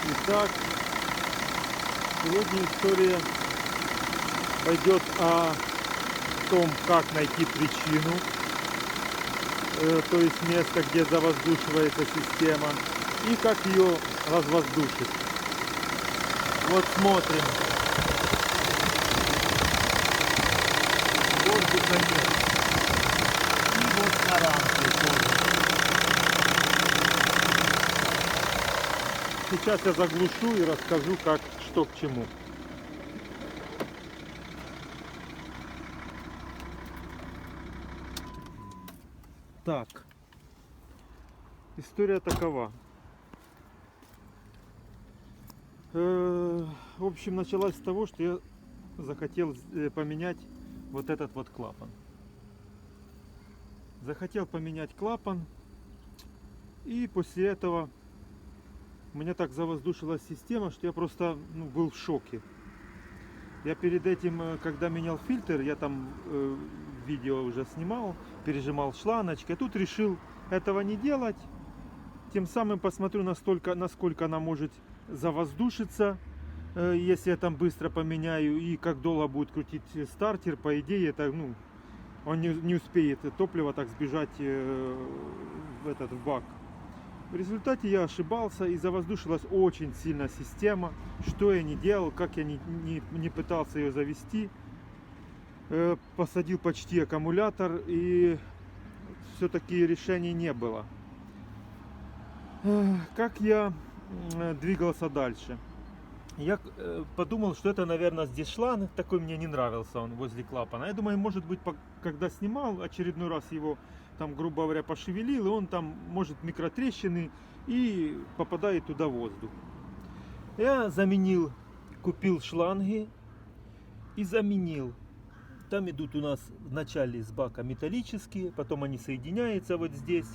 Итак, сегодня история пойдет о том, как найти причину, то есть место, где завоздушивается система, и как ее развоздушить. Вот смотрим. Воздуха нет. И вот на рамке тоже. Сейчас я заглушу и расскажу, как, что к чему. Так, история такова. В общем, началась с того, что я захотел поменять вот этот вот клапан. Захотел поменять клапан, и после этого у меня так завоздушилась система, что я просто был в шоке. Я перед этим, когда менял фильтр, я там видео уже снимал, пережимал шланочкой. Я тут решил этого не делать. Тем самым посмотрю, насколько она может завоздушиться, если я там быстро поменяю, и как долго будет крутить стартер. По идее, это, он не успеет топливо так сбежать в бак. В результате я ошибался, и завоздушилась очень сильно система. Что я не делал, как я не пытался ее завести. Посадил почти аккумулятор, и все-таки решений не было. Как я двигался дальше? Я подумал, что это, наверное, здесь шланг. Такой мне не нравился он возле клапана. Я думаю, может быть, когда снимал, очередной раз его там, грубо говоря, пошевелил, и он там может микротрещины, и попадает туда воздух. Я купил шланги и заменил. Там идут у нас вначале из бака металлические, потом они соединяются вот здесь,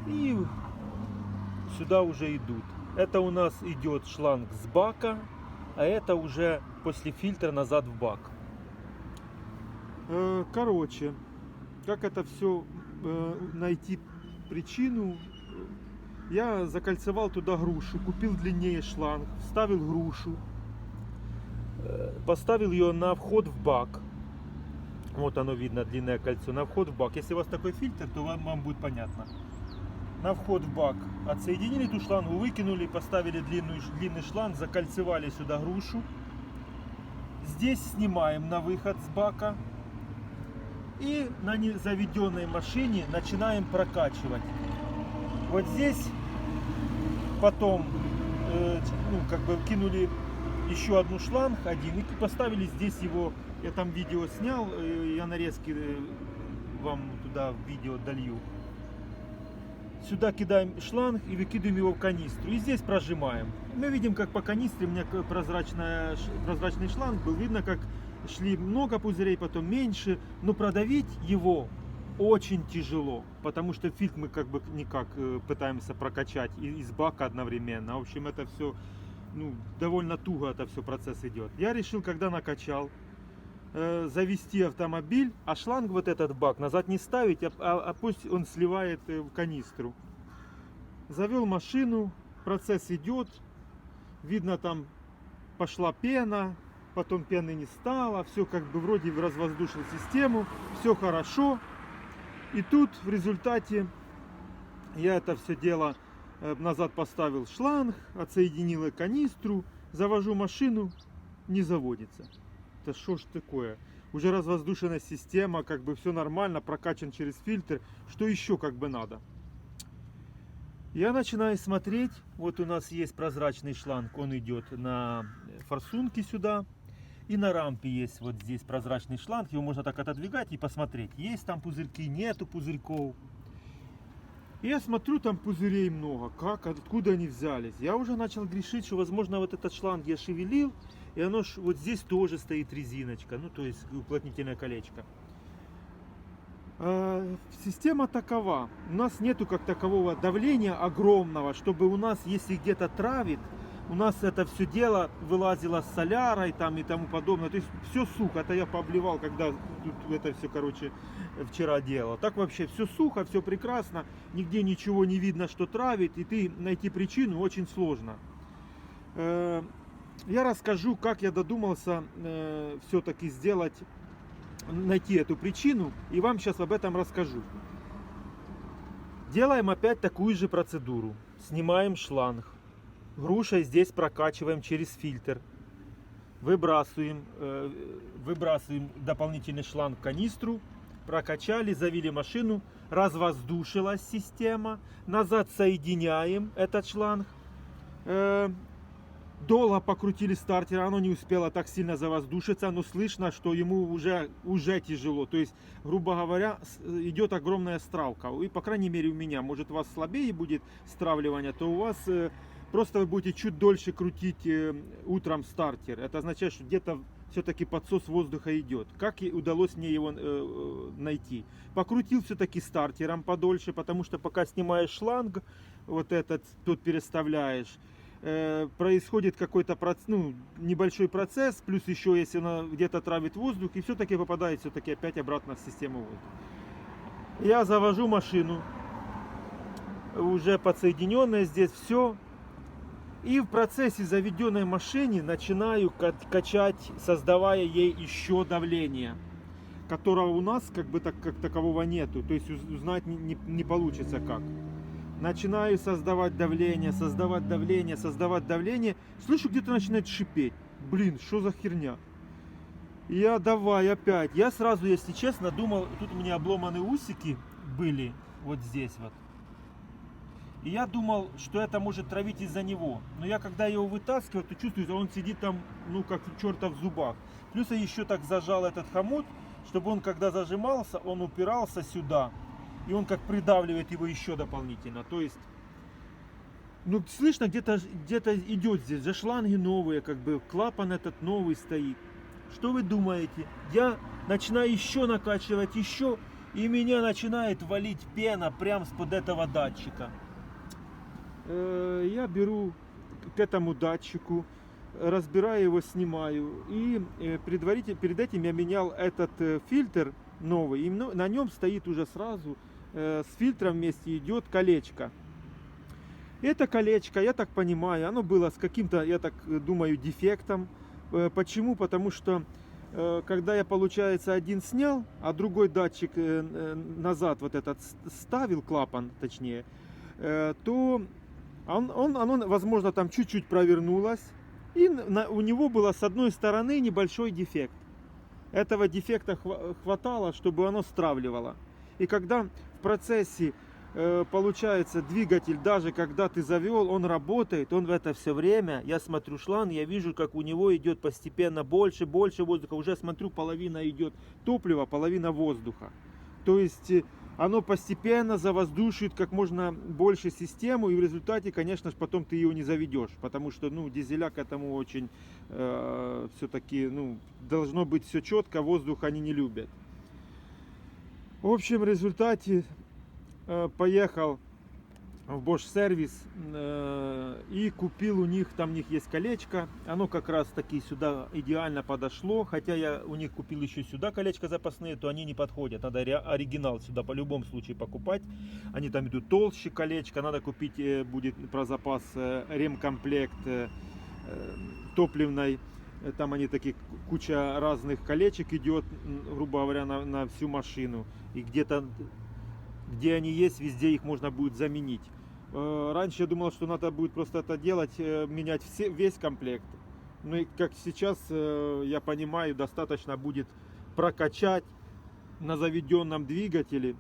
и сюда уже идут. Это у нас идет шланг с бака, а это уже после фильтра назад в бак. Короче, как это все найти причину? Я закольцевал туда грушу, купил длиннее шланг, вставил грушу, поставил ее на вход в бак. Вот оно видно, длинное кольцо, на вход в бак. Если у вас такой фильтр, то вам будет понятно. На вход в бак отсоединили эту шлангу, выкинули, поставили длинный шланг, закольцевали сюда грушу. Здесь снимаем на выход с бака. И на незаведенной машине начинаем прокачивать. Вот здесь потом кинули еще одну шланг один и поставили здесь его. Я там видео снял, я нарезки вам туда в видео долью. Сюда кидаем шланг и выкидываем его в канистру. И здесь прожимаем. Мы видим, как по канистре у меня прозрачный шланг был. Видно, как шли много пузырей, потом меньше. Но продавить его очень тяжело. Потому что фильтр мы никак пытаемся прокачать из бака одновременно. В общем, это все довольно туго, это все процесс идет. Я решил, когда накачал, завести автомобиль, а шланг вот этот бак назад не ставить, а пусть он сливает в канистру. Завел машину, процесс идет, видно, там пошла пена, потом пены не стало, все вроде развоздушил систему, все хорошо. И тут в результате я это все дело назад поставил шланг, отсоединил канистру, завожу машину, не заводится. Это что ж такое? Уже развоздушенная система, все нормально, прокачан через фильтр. Что еще надо? Я начинаю смотреть. Вот у нас есть прозрачный шланг, он идет на форсунки сюда. И на рампе есть вот здесь прозрачный шланг. Его можно так отодвигать и посмотреть, есть там пузырьки, нету пузырьков. И я смотрю, там пузырей много. Откуда они взялись? Я уже начал грешить, что, возможно, вот этот шланг я шевелил. И оно вот здесь тоже стоит резиночка, то есть уплотнительное колечко. Система такова. У нас нету как такового давления огромного, чтобы у нас, если где-то травит, у нас это все дело вылазило с солярой там и тому подобное. То есть все сухо. Это я пообливал, когда тут это все, вчера делал. Так вообще все сухо, все прекрасно. Нигде ничего не видно, что травит. И ты найти причину очень сложно. Я расскажу, как я додумался все-таки сделать, найти эту причину, и вам сейчас об этом расскажу. Делаем опять такую же процедуру. Снимаем шланг. Грушей здесь прокачиваем через фильтр. Выбрасываем дополнительный шланг в канистру. Прокачали, завели машину. Развоздушилась система. Назад соединяем этот шланг. Долго покрутили стартер, оно не успело так сильно завоздушиться, но слышно, что ему уже тяжело. То есть, грубо говоря, идет огромная стравка. И, по крайней мере, у меня, может, у вас слабее будет стравливание, то у вас просто вы будете чуть дольше крутить утром стартер. Это означает, что где-то все-таки подсос воздуха идет. Как и удалось мне его найти? Покрутил все-таки стартером подольше, потому что пока снимаешь шланг, вот этот тут переставляешь, происходит какой-то небольшой процесс, плюс еще если она где-то травит воздух, и все-таки попадает все-таки опять обратно в систему воздуха. Я завожу машину, уже подсоединенная здесь все, и в процессе заведенной машины начинаю качать, создавая ей еще давление, которого у нас как такового нету, то есть узнать не получится как. Начинаю создавать давление. Слышу, где-то начинает шипеть. Блин, что за херня? Я давай опять. Я сразу, если честно, думал, тут у меня обломанные усики были, вот здесь вот. И я думал, что это может травить из-за него. Но я когда его вытаскиваю, то чувствую, что он сидит там, как черта в зубах. Плюс я еще так зажал этот хомут, чтобы он, когда зажимался, он упирался сюда. И он как придавливает его еще дополнительно. То есть, слышно, где-то идет здесь. За шланги новые, клапан этот новый стоит. Что вы думаете? Я начинаю еще накачивать, еще, и меня начинает валить пена прямо с-под этого датчика. Я беру к этому датчику, разбираю его, снимаю. И перед этим я менял этот фильтр новый. И на нем стоит уже сразу с фильтром вместе идет колечко. Это колечко, я так понимаю, оно было с каким-то, я так думаю, дефектом. Почему? Потому что когда я, получается, один снял, а другой датчик назад вот этот ставил, клапан точнее, то оно, возможно, там чуть-чуть провернулось, и у него было с одной стороны небольшой дефект. Этого дефекта хватало, чтобы оно стравливало. И когда в процессе, получается, двигатель, даже когда ты завел, он работает, он в это все время, я смотрю шланг, я вижу, как у него идет постепенно больше воздуха. Уже смотрю, половина идет топлива, половина воздуха. То есть оно постепенно завоздушит как можно больше систему, и в результате, конечно же, потом ты ее не заведешь, потому что, дизеля к этому очень все-таки, должно быть все четко, воздух они не любят. В общем, в результате поехал в Bosch сервис и купил у них, там у них есть колечко, оно как раз таки сюда идеально подошло, хотя я у них купил еще сюда колечко запасные, то они не подходят, надо оригинал сюда по любому случаю покупать, они там идут толще колечко, надо купить будет про запас ремкомплект топливной. Там они такие, куча разных колечек идет, грубо говоря, на всю машину. И где-то, где они есть, везде их можно будет заменить. Раньше я думал, что надо будет просто это делать, менять весь комплект. Ну и как сейчас, я понимаю, достаточно будет прокачать на заведенном двигателе,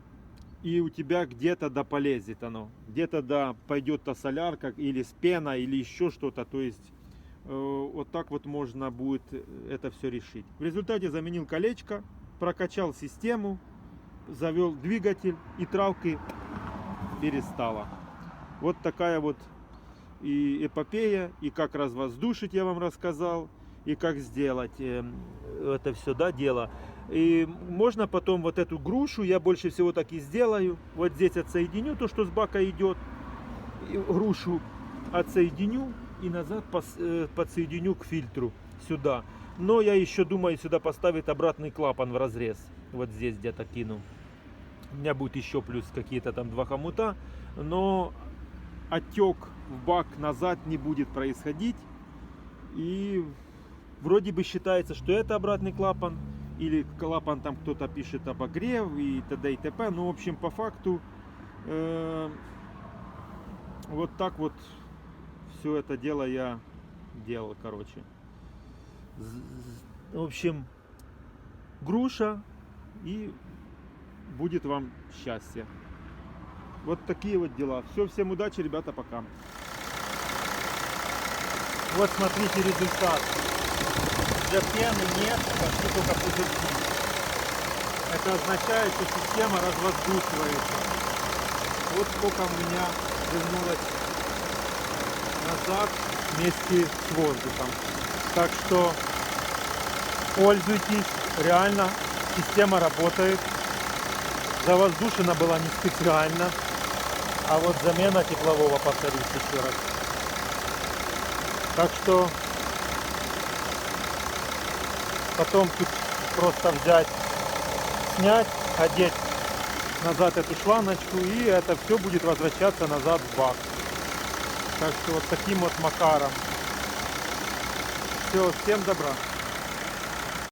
и у тебя где-то да полезет оно. Где-то да пойдет та солярка, или с пеной, или еще что-то. То есть вот так вот можно будет это все решить. В результате заменил колечко, прокачал систему, завел двигатель, и травки перестало. Вот такая вот и эпопея, и как развоздушить я вам рассказал, и как сделать это все, дело. И можно потом вот эту грушу, я больше всего так и сделаю. Вот здесь отсоединю то, что с бака идет, и грушу отсоединю и назад подсоединю к фильтру сюда. Но я еще думаю сюда поставить обратный клапан в разрез. Вот здесь где-то кину. У меня будет еще плюс какие-то там 2 хомута. Но отек в бак назад не будет происходить. И вроде бы считается, что это обратный клапан, или клапан там кто-то пишет обогрев и т.д. и т.п. Ну, в общем, по факту вот так вот все это дело я делал, короче. В общем, груша, и будет вам счастье. Вот такие вот дела. Все, всем удачи, ребята, пока. Вот смотрите результат. Для пены нет, почти только пузырьки. Это означает, что система развоздушивается. Вот сколько у меня вернулось назад вместе с воздухом. Так что пользуйтесь, реально система работает. Завоздушена была не специально, а вот замена теплового, повторюсь еще раз. Так что потом тут просто взять, снять, одеть назад эту шланочку, и это все будет возвращаться назад в бак. Так что вот таким вот макаром. Все, всем добра.